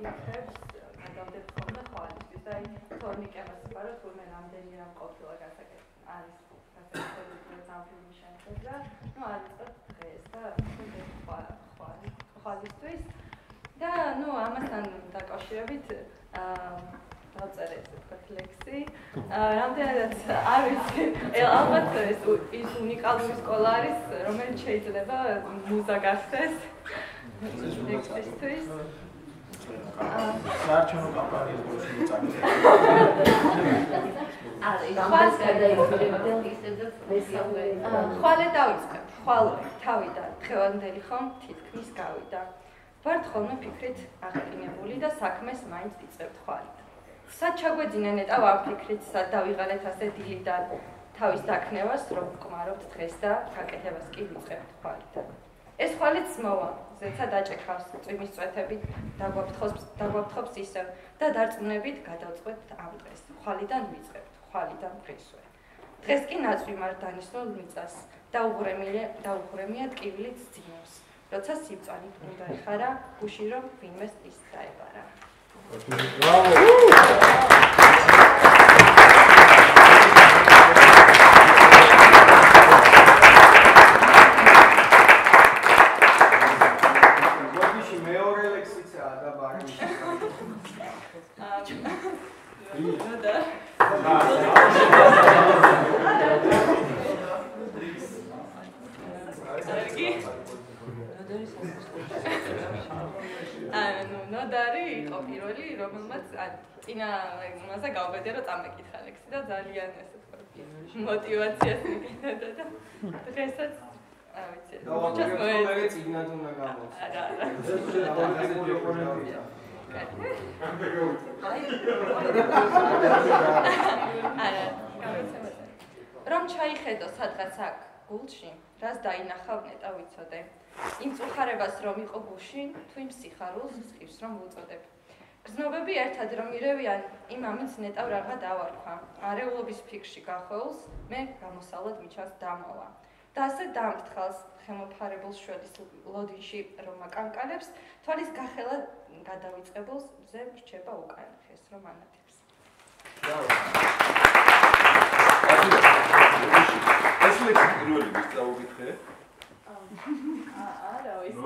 ფიქრებს გადავდებ ხოლმე ხვალისთვის და თორნიკებას ვიყარო თურმე რამდენი რამ ყოფილა გასაკეთებელი არის გასაკეთებელი სამფილმი შემდგომ და არის დღეს და ხვალისთვის და ამასთან დაკავშირებით დავწერე ესე ვთქვათ ლექსი რამდენადაც არ ვიცი ალბათ ის უნიკალური სკოლა არის რომელიც შეიძლება მუზა გახდეს ლექსისთვის საერთო კამპანიის დროს მოწაკეთე. ხვალე დავიწყებ, ხვალე თავიდან დღევანდელი ხომ თითქმის გავიდა. ვართ ხოლმე ფიქრით აღეყინებული და საქმეს მაინც ვიწყებთ ხვალით. სად ჩაგვეძინა ნეტა ამ ფიქრით, სად დავიღალეთ ასე დილიდან თავის დაქნევას, რომ ვკმარობთ დღეს და გაკეთებას კი ვიწყებთ ხვალით. ეს ხვალიც მოვა, ზეცა დაჭექავს წვიმის წვეთებით, დაგვაფრთხობს ისევ და დარწმუნებით გადავწყვეტთ ამ დღეს. ხვალიდან ვიწყებთ, ხვალიდან ვღისვე. დღეს კი ნაწვი მარ დანიშნულ მიწას და უღრემია ტკივილით ძინავს. როცა სიბწვანით უნდა ეხარა, გუში რომ ვინმეს ის დაებარა. ნოდარი იყო პირველი, რომელმაც წინა მასა გავბედე რომ წამეკითხა ლექსი და ძალიან ესე ვთქვათ მოტივაციას მიგედა და დღესაც ვიცი მოჩას მოეწე წინათ უნდა გამოც რომ ჩაიხედო სადღაც აქ გულში, რას დაინახავ ნეტა ვიცოდე. იმ წუხარებას რომ იყო გულში, თუ იმ სიხარულს სხივს რომ ვუწოდებ. გრძნობები ერთად რომ ირევიან, იმ ამით ნეტა რაღა დავარქვა. არეულობის ფიქრში გახვეულს, მე გამოსავლად მიჩანს დამოვა. და ასე დამფრთხალს ხელმოფარებულს შოდის ლოდინში რომ აკანკალებს, თვალის გახელა გადავიწყებულს მზე რჩება უკან ხეს რომ ანათებს. ეს ლექსი პირველი ვის წაუკითხე? არა, ის